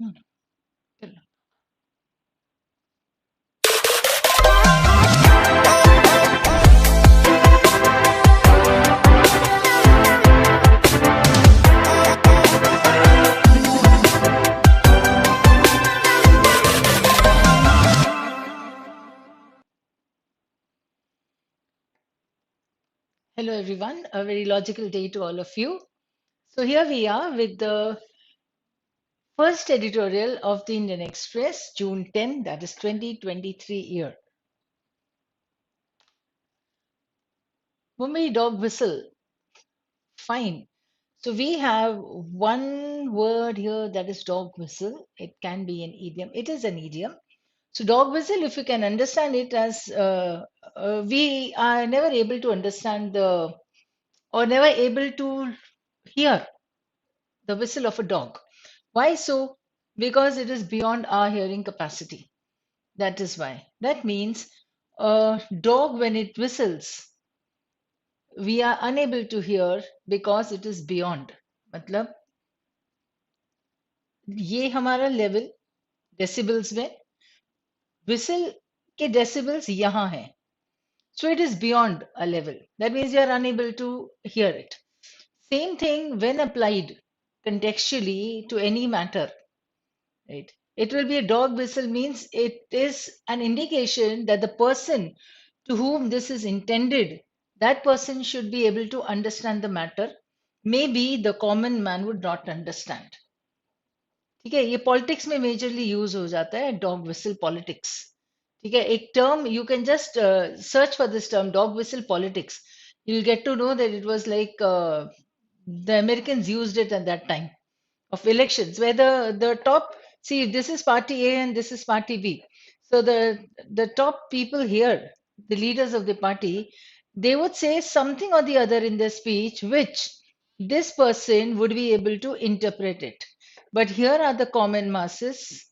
हम्म, चलो। Hello, everyone. A very logical day to all of you. So, here we are with the first editorial of the Indian Express, June 10, that is 2023 year. Mumbai dog whistle. Fine. So, we have one word here that is dog whistle. It can be an idiom. It is an idiom. So, dog whistle, if you can understand it as we are never able to understand the or never able to hear the whistle of a dog. Why so? Because it is beyond our hearing capacity. That is why. That means a dog, when it whistles, we are unable to hear because it is beyond. मतलब ये हमारा level decibels में whistle के decibels यहाँ है. So it is beyond a level. That means you are unable to hear it. Same thing when applied contextually to any matter. Right. It will be a dog whistle means it is an indication that the person to whom this is intended, that person should be able to understand the matter. Maybe the common man would not understand. ठीक है ये politics में majorly use हो जाता है dog whistle politics ठीक है एक term you can just search for this term dog whistle politics you'll get to know that it was like the Americans used it at that time of elections where the top see this is party A and this is party B. So the top people here, the leaders of the party, they would say something or the other in their speech which this person would be able to interpret it. But here are the common masses,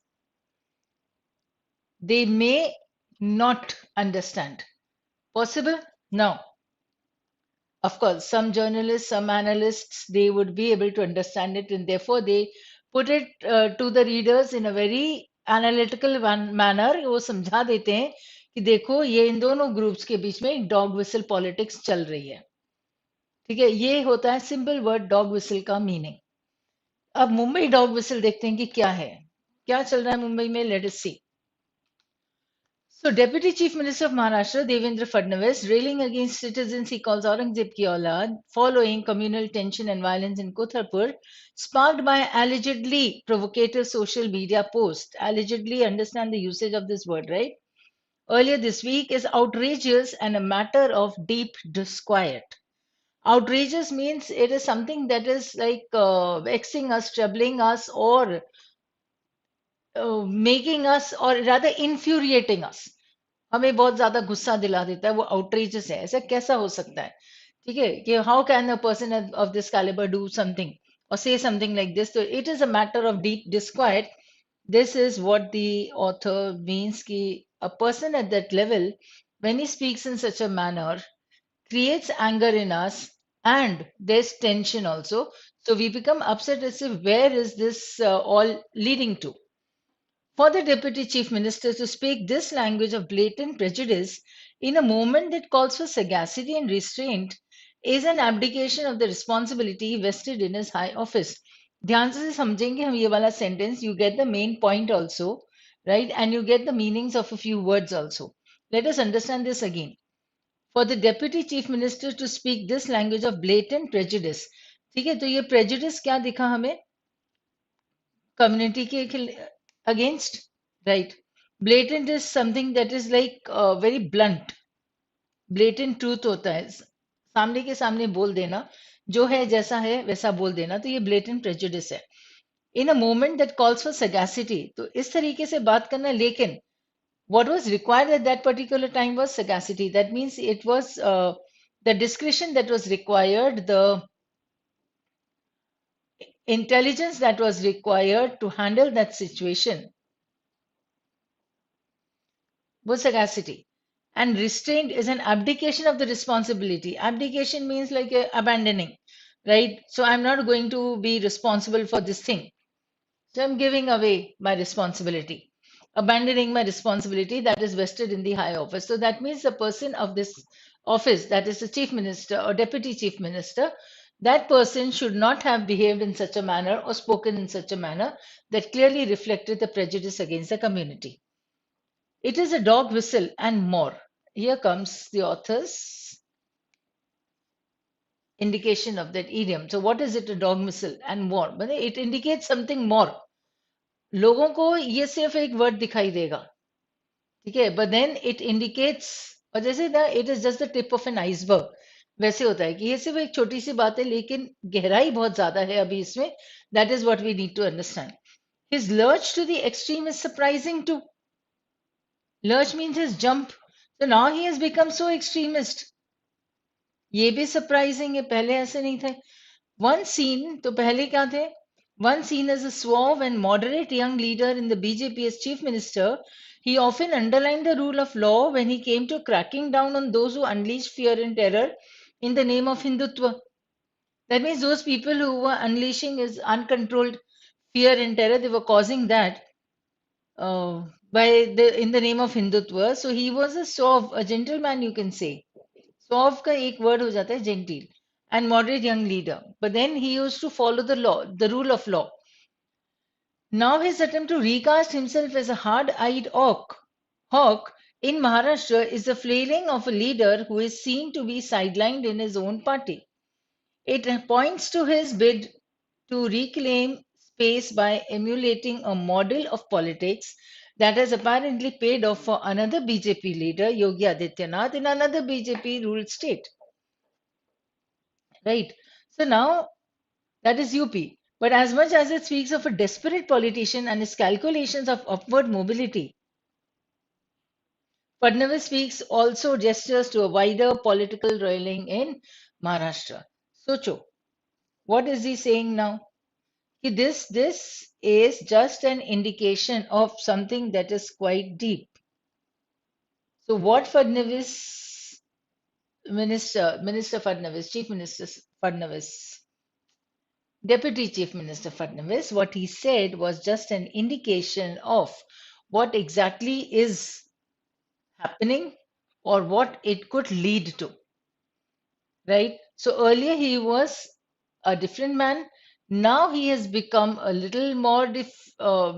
they may not understand. Possible? No. Of course, some journalists, some analysts, they would be able to understand it, and therefore they put it to the readers in a very analytical manner. वो समझा देते हैं कि देखो ये इन दोनों groups के बीच में एक डॉग विसल पॉलिटिक्स चल रही है ठीक है ये होता है सिंपल वर्ड डॉग विसल का मीनिंग अब मुंबई डॉग विसल देखते हैं कि क्या है क्या चल रहा है मुंबई में let us C So, Deputy Chief Minister of Maharashtra, Devendra Fadnavis, railing against citizens he calls Aurangzeb ki aulad, following communal tension and violence in Kotharpur, sparked by allegedly provocative social media post. Allegedly, understand the usage of this word, right? Earlier this week is outrageous and a matter of deep disquiet. Outrageous means it is something that is like vexing us, troubling us, or making us, or rather infuriating us. हमें बहुत ज्यादा गुस्सा दिला देता है वो आउटरीचस है ऐसा कैसा हो सकता है ठीक है कि how can a person of this calibre do something or say something like this so it is a matter of deep disquiet this is what the author means ki a person at that level when he speaks in such a manner creates anger in us and there's tension also so we become upset as if where is this all leading to for the Deputy Chief Minister to speak this language of blatant prejudice in a moment that calls for sagacity and restraint is an abdication of the responsibility vested in his high office. ध्यान से समझेंगे हम ये वाला sentence, you get the main point also, right? And you get the meanings of a few words also. Let us understand this again. For the Deputy Chief Minister to speak this language of blatant prejudice, ठीक है तो ये prejudice क्या दिखा हमें community के against right blatant is something that is like very blunt blatant truth होता है सामने के सामने बोल देना जो है जैसा है वैसा बोल देना तो ये blatant prejudice है in a moment that calls for sagacity तो इस तरीके से बात करना लेकिन what was required at that particular time was sagacity that means it was the discretion that was required the intelligence that was required to handle that situation was sagacity. And restraint is an abdication of the responsibility. Abdication means like abandoning, right? So I'm not going to be responsible for this thing. So I'm giving away my responsibility, abandoning my responsibility that is vested in the high office. So that means the person of this office, that is the chief minister or deputy chief minister, that person should not have behaved in such a manner or spoken in such a manner that clearly reflected the prejudice against the community. It is a dog whistle and more. Here comes the author's indication of that idiom. So what is it, a dog whistle and more? मतलब it indicates something more. लोगों को ये सिर्फ एक word दिखाई देगा, ठीक है, but then it indicates, और जैसे ना it is just the tip of an iceberg, वैसे होता है कि ये सिर्फ एक छोटी सी बात है लेकिन गहराई बहुत ज्यादा है अभी इसमें. That is what we need to understand. His lurch to the extreme is surprising too. Lurch means his jump. So now he has become so extremist. ये भी सरप्राइजिंग है, पहले ऐसे नहीं थे. One seen, तो पहले क्या थे? One seen as a suave and moderate young leader in the BJP as chief minister, he often underlined the rule of law when he came to cracking down on those who unleashed fear and terror in the name of Hindutva. That means those people who were unleashing his uncontrolled fear and terror, they were causing that by in the name of Hindutva. So he was a suave, a gentleman, you can say. Suave का एक word हो जाता है genteel and moderate young leader. But then he used to follow the law, the rule of law. Now his attempt to recast himself as a hard-eyed hawk in Maharashtra is the flailing of a leader who is seen to be sidelined in his own party. It points to his bid to reclaim space by emulating a model of politics that has apparently paid off for another BJP leader, Yogi Adityanath, in another BJP ruled state. Right? So now that is UP. But as much as it speaks of a desperate politician and his calculations of upward mobility, Fadnavis speaks also gestures to a wider political roiling in Maharashtra. Socho, what is he saying now? This is just an indication of something that is quite deep. So what Fadnavis, Minister Fadnavis, Chief Minister Fadnavis, Deputy Chief Minister Fadnavis, what he said was just an indication of what exactly is happening or what it could lead to, right? So earlier he was a different man. Now he has become a little more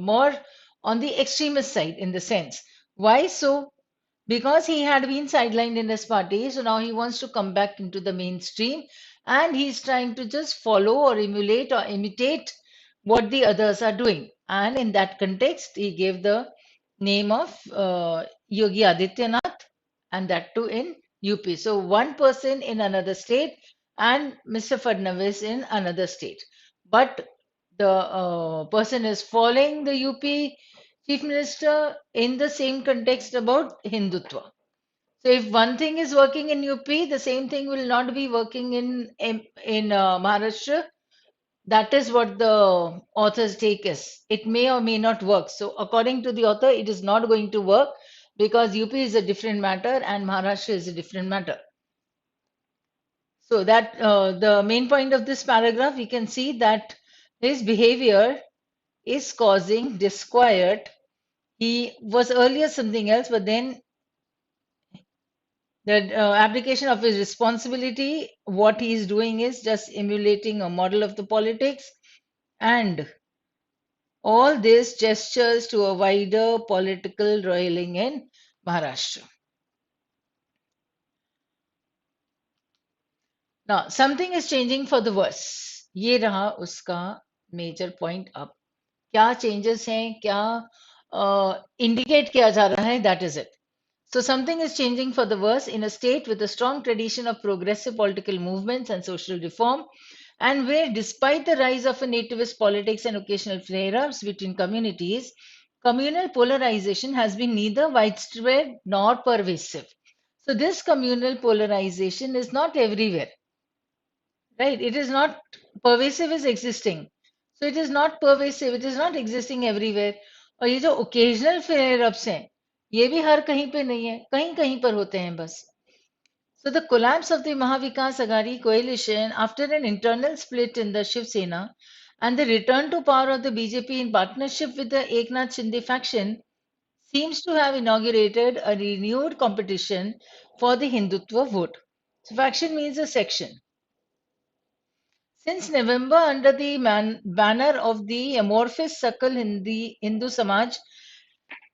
more on the extremist side in the sense. Why so? Because he had been sidelined in his party, so now he wants to come back into the mainstream and he's trying to just follow or emulate or imitate what the others are doing. And in that context, he gave the name of Yogi Adityanath, and that too in UP. So one person in another state and Mr. Fadnavis in another state. But the person is following the UP chief minister in the same context about Hindutva. So if one thing is working in UP, the same thing will not be working in Maharashtra. That is what the author's take is. It may or may not work. So according to the author, it is not going to work because UP is a different matter and Maharashtra is a different matter. So that the main point of this paragraph, we can see that his behavior is causing disquiet. He was earlier something else, but then the application of his responsibility, what he is doing is just emulating a model of the politics, and all this gestures to a wider political roiling in Maharashtra. Now, something is changing for the worse. ये रहा उसका major point अब. क्या changes हैं, क्या indicate किया जा रहा है, that is it. So something is changing for the worse in a state with a strong tradition of progressive political movements and social reform, and where, despite the rise of a nativist politics and occasional flare-ups between communities, communal polarization has been neither widespread nor pervasive. So this communal polarization is not everywhere, right? It is not pervasive is existing. So it is not pervasive, it is not existing everywhere. और ये जो occasional flare-ups हैं, ये भी हर कहीं पे नहीं है, कहीं कहीं पर होते हैं बस. So the collapse of the Mahavikas Aghadi coalition after an internal split in the Shiv Sena And the return to power of the BJP in partnership with the Eknath Shinde faction seems to have inaugurated a renewed competition for the Hindutva vote. So faction means a section. Since November, under the banner of the amorphous Sakal Hindu Samaj,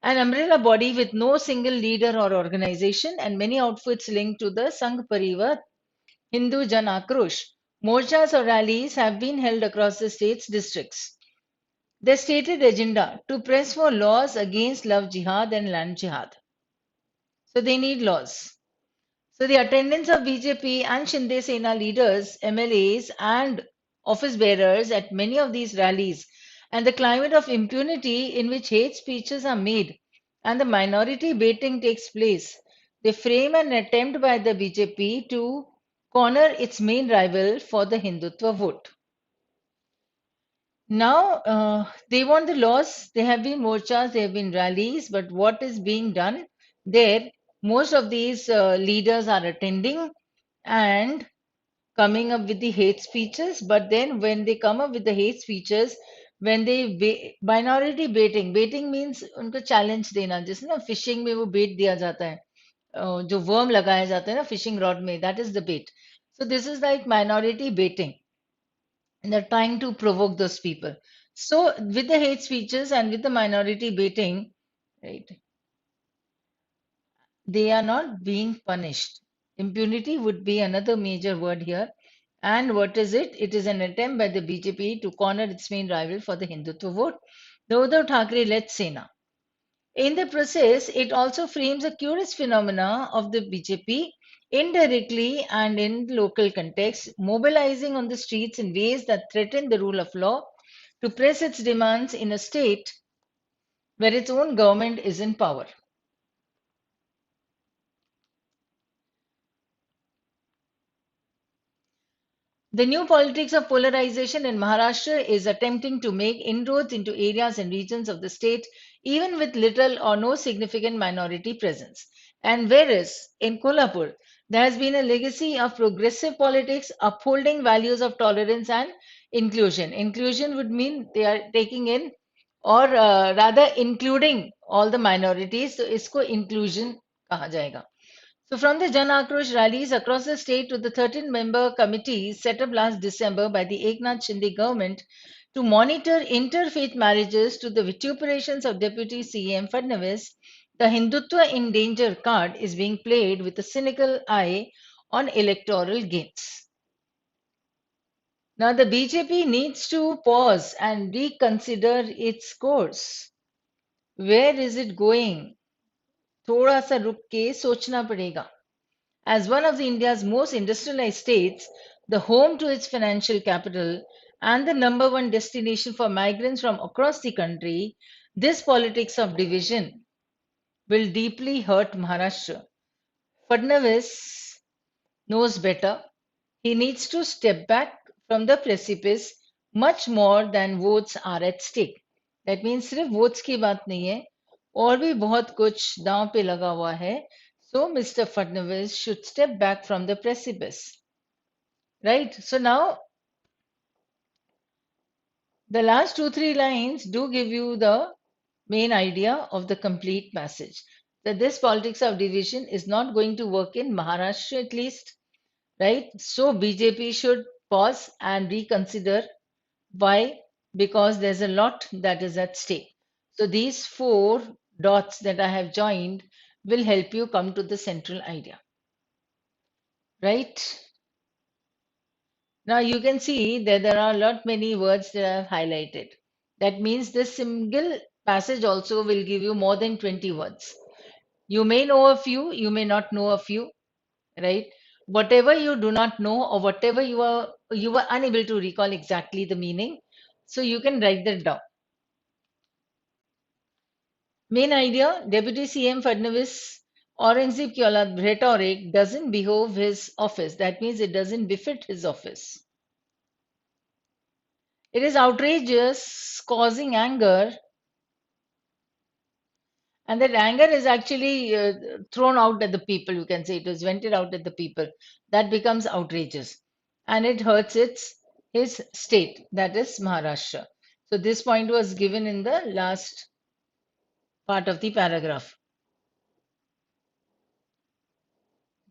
an umbrella body with no single leader or organization and many outfits linked to the Sangh Parivar Hindu Jan Akrosh, morchas or rallies have been held across the state's districts. Their stated agenda to press for laws against love jihad and land jihad. So they need laws. So the attendance of BJP and Shinde Sena leaders, MLAs, and office bearers at many of these rallies, and the climate of impunity in which hate speeches are made and the minority baiting takes place, they frame an attempt by the BJP to corner its main rival for the Hindutva vote. Now, they want the laws. There have been morchas, there have been rallies, but what is being done there? Most of these leaders are attending and coming up with the hate speeches. But then, when they come up with the hate speeches, when they minority baiting, baiting means उनको challenge देना, जैसे ना fishing में वो bait दिया जाता है, जो worm लगाया जाता है ना fishing rod में, that is the bait. So this is like minority baiting. And they're trying to provoke those people. So, with the hate speeches and with the minority baiting, right, they are not being punished. Impunity would be another major word here. And what is it? It is an attempt by the BJP to corner its main rival for the Hindutva vote, the Uddhav Thackeray-led Sena. In the process, it also frames a curious phenomena of the BJP indirectly and in local context, mobilizing on the streets in ways that threaten the rule of law to press its demands in a state where its own government is in power. The new politics of polarization in Maharashtra is attempting to make inroads into areas and regions of the state, even with little or no significant minority presence. And whereas in Kolhapur, there has been a legacy of progressive politics upholding values of tolerance and inclusion. Inclusion would mean they are taking in or rather including all the minorities. So, isko inclusion kaha jayega. So, from the Jan Akrosh rallies across the state to the 13-member committee set up last December by the Eknath Shinde government to monitor interfaith marriages to the vituperations of Deputy CM Fadnavis, the Hindutva in Danger card is being played with a cynical eye on electoral gains. Now, the BJP needs to pause and reconsider its course. Where is it going? थोड़ा सा रुक के सोचना पड़ेगा. As one of the India's most industrialized states, the home to its financial capital, and the number one destination for migrants from across the country, this politics of division will deeply hurt Maharashtra. Fadnavis knows better. He needs to step back from the precipice much more than votes are at stake. That means सिर्फ votes की बात नहीं है, और भी बहुत कुछ दांव पे लगा हुआ है. So Mr. Fadnavis should step back from the precipice. Right? So now the last two, three lines do give you the main idea of the complete passage. That this politics of division is not going to work in Maharashtra at least, right? So BJP should pause and reconsider. Why? Because there's a lot that is at stake. So these four dots that I have joined will help you come to the central idea, right? Now you can see that there are a lot many words that I have highlighted. That means this single passage also will give you more than 20 words. You may know a few, you may not know a few, right? Whatever you do not know or whatever you were unable to recall exactly the meaning, so you can write that down. Main idea, Deputy CM Fadnavis Aurangzeb ki aulad rhetoric doesn't behove his office. That means it doesn't befit his office. It is outrageous, causing anger, and that anger is actually thrown out at the people. You can say it is vented out at the people. That becomes outrageous, and it hurts its his state, that is Maharashtra. So this point was given in the last part of the paragraph,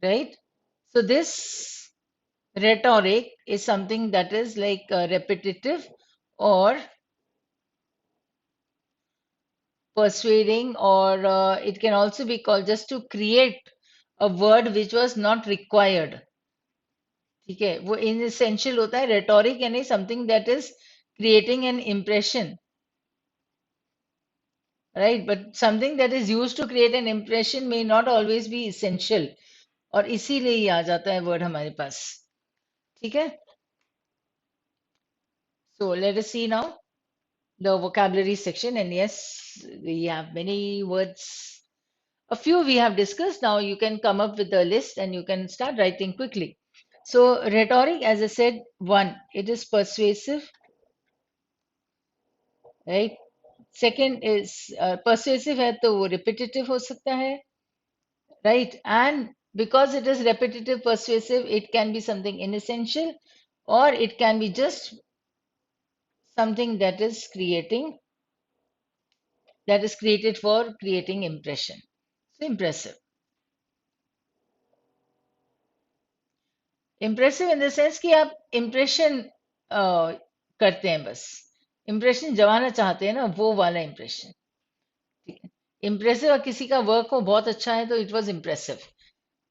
right? So this rhetoric is something that is like repetitive or persuading, or it can also be called just to create a word which was not required. ठीक है, वो in essential होता है rhetoric, यानी something that is creating an impression, right? But something that is used to create an impression may not always be essential, और इसीलिए ही आ जाता है word हमारे पास. ठीक है? So let us see now the vocabulary section, and yes, we have many words. A few we have discussed. Now you can come up with a list and you can start writing quickly. So rhetoric, as I said, one, it is persuasive, right? Second is persuasive है तो वो repetitive हो सकता है, right? And because it is repetitive, persuasive, it can be something inessential, or it can be just something that is created for creating impression. So impressive. Impressive in the sense कि आप impression करते हैं बस. Impression जमाना चाहते हैं ना, वो वाला impression. ठीक है. Impressive और किसी का work हो बहुत अच्छा है तो it was impressive.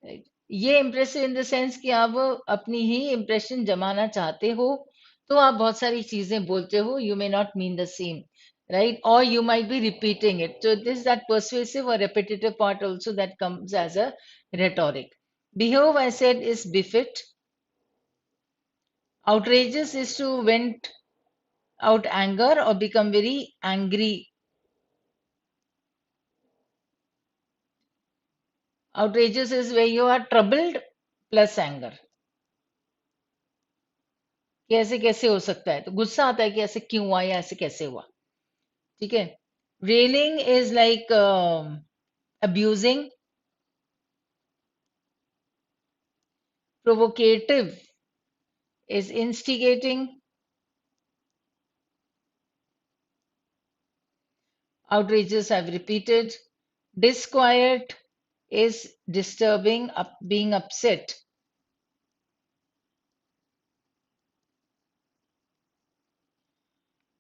Right. ये impressive in the sense कि आप अपनी ही impression जमाना चाहते हो तो आप बहुत सारी चीजें बोलते हो. You may not mean the same, right? Or you might be repeating it. So this is that persuasive or repetitive part also that comes as a rhetoric. Behove, I said, is befit. Outrageous is to vent out anger or become very angry. Outrageous is where you are troubled plus anger. कि ऐसे कैसे हो सकता है, तो गुस्सा आता है कि ऐसे क्यों हुआ या ऐसे कैसे हुआ. ठीक है. Railing is like abusing. Provocative is instigating. Outrageous I've repeated. Disquiet is disturbing, being upset.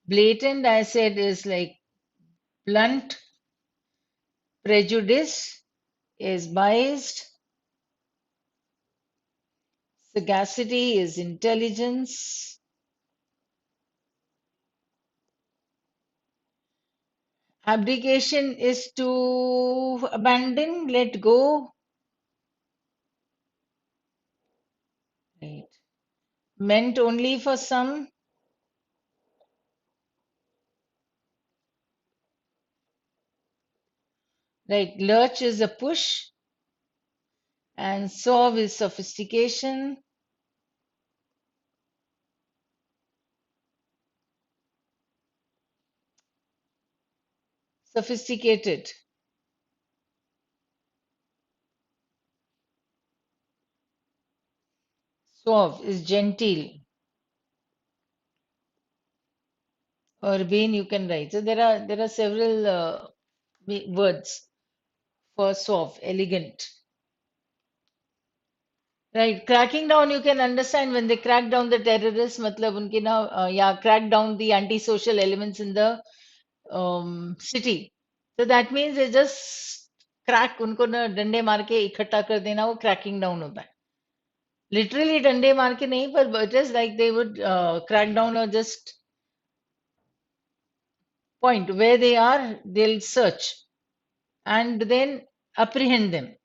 Blatant, I said, is like blunt. Prejudice is biased. Sagacity is intelligence. Abdication is to abandon, let go. Right. Meant only for some. Right. Lurch is a push. And suave is sophistication. Sophisticated. Suave is genteel. Urbane you can write. So there are several words for suave, elegant. Right, cracking down, you can understand when they crack down the terrorists, मतलब उनके ना yeah, crack down the antisocial elements in the city. So that means they just crack, उनको ना डंडे मार के इकट्ठा कर देना, वो cracking down होता है. Literally डंडे मार के नहीं, पर it is like they would crack down or just point where they are, they'll search and then apprehend them.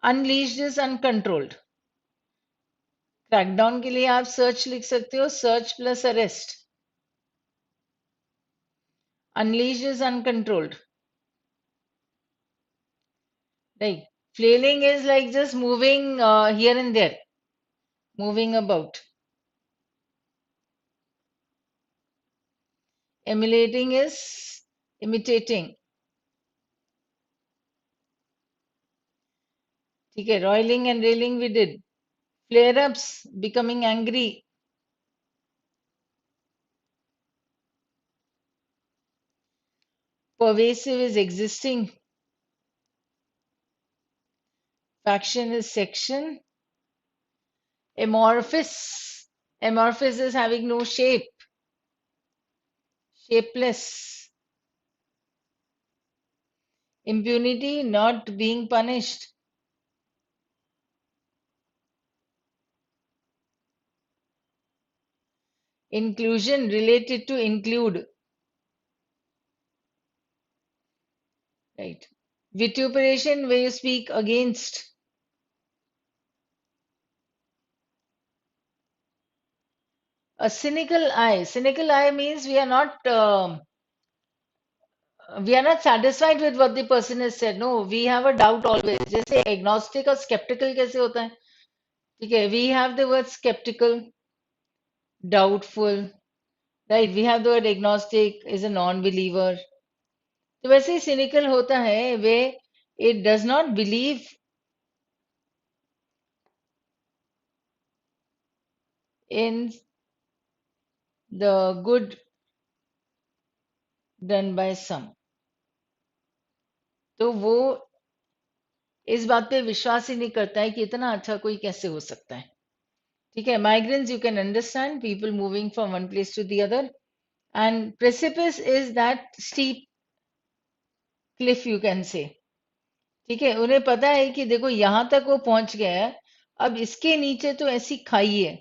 Unleashed is uncontrolled. Crackdown के लिए आप सर्च लिख सकते हो, search plus arrest. Unleashed is uncontrolled. Right. Flailing is like just moving here and there, moving about. Emulating is imitating. ठीक है. Roiling and railing we did. Flare ups, becoming angry. Pervasive is existing. Faction is section. Amorphous. Amorphous is having no shape. Shapeless. Impunity, not being punished. Inclusion, related to include. Right. Vituperation, where you speak against. A cynical eye. Cynical eye means we are not satisfied with what the person has said. No, we have a doubt always. जैसे agnostic और skeptical कैसे होता है? ठीक है, we have the word skeptical, doubtful, right? We have the word agnostic is a non-believer. तो वैसे ही cynical होता है where it does not believe in the good done by some. तो वो इस बात पे विश्वास ही नहीं करता है कि इतना अच्छा कोई कैसे हो सकता है. ठीक है, migrants you can understand, people moving from one place to the other. And precipice is that steep cliff you can say. ठीक है, उन्हें पता है कि देखो यहां तक वो पहुंच गया है, अब इसके नीचे तो ऐसी खाई है.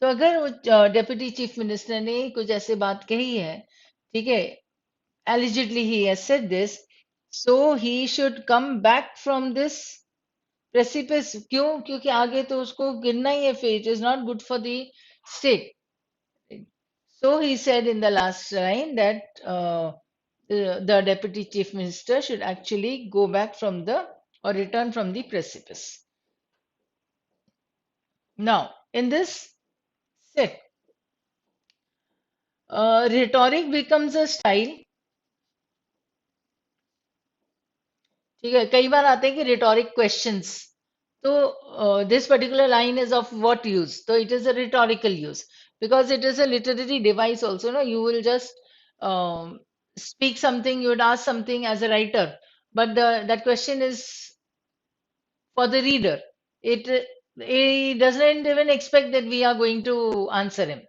तो अगर वो डेप्यूटी चीफ मिनिस्टर ने कुछ ऐसे बात कही है, ठीक है, allegedly he has said this, so he should come back from this precipice. क्यों? क्योंकि आगे तो उसको गिरना ही है, फिर it is not good for the state. So he said in the last line that the deputy chief minister should actually go back from the or return from the precipice. Now, in this set, rhetoric becomes a style. ठीक है, कई बार आते हैं कि rhetoric questions. तो this particular line is of what use? So it is a rhetorical use because it is a literary device also. No, you will just speak something, you would ask something as a writer, but that question is for the reader. It he doesn't even expect that we are going to answer him,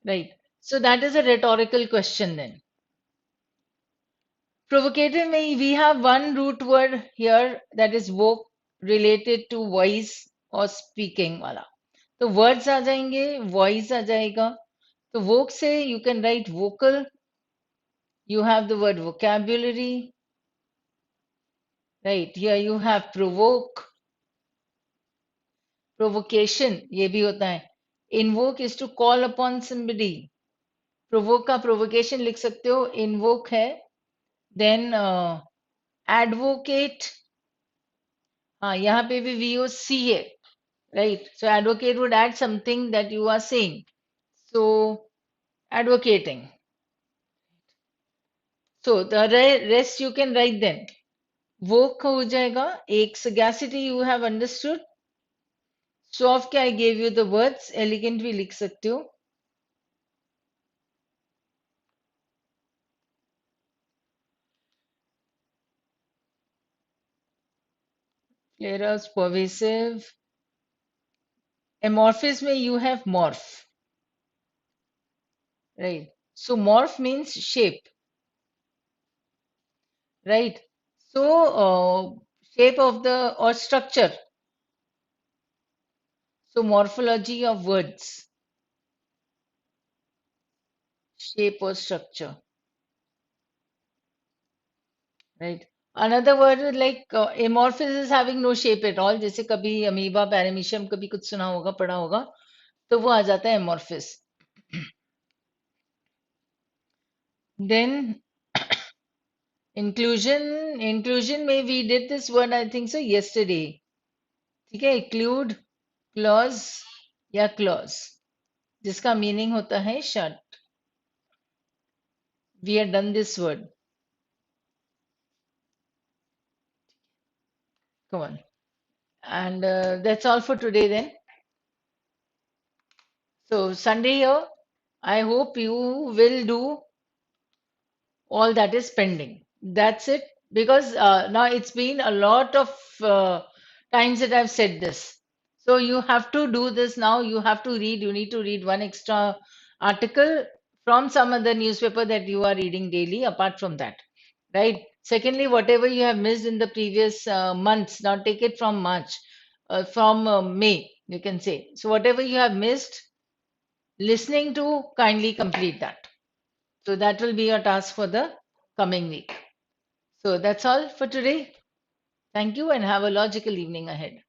right? So that is a rhetorical question then. Provocative में we have one root word here that is woke related to voice or speaking वाला. तो words आ जाएंगे, voice आ जाएगा. तो woke से you can write vocal. You have the word vocabulary, right? Here you have provoke. Provocation ये भी होता है. Invoke is to call upon somebody. Provoke का provocation लिख सकते हो. Invoke है. Then advocate. हाँ, यहाँ पे भी VOC है, right? So advocate would add something that you are saying. So advocating. So the rest you can write then. Woke हो जाएगा. एक sagacity you have understood. Soft के I gave you the words. Elegant भी लिख सकते हो. Flares, pervasive. Amorphous में you have morph, right? So morph means shape, right? So shape of the or structure. So morphology of words, shape or structure, right? Another word is like amorphous is having no shape at all. जैसे कभी amoeba, paramecium कभी कुछ सुना होगा, पढ़ा होगा, तो वो आ जाता है amorphous. Then inclusion में we did this word I think so yesterday. ठीक है, include, clause या clause जिसका मीनिंग होता है shut. We had done this word. Come on. And that's all for today then. So Sunday here, I hope you will do all that is pending. That's it. Because now it's been a lot of times that I've said this. So you have to do this now. You have to read. You need to read one extra article from some other newspaper that you are reading daily, apart from that. Right? Secondly, whatever you have missed in the previous months, now take it from March, from May, you can say. So whatever you have missed, listening to, kindly complete that. So that will be your task for the coming week. So that's all for today. Thank you and have a logical evening ahead.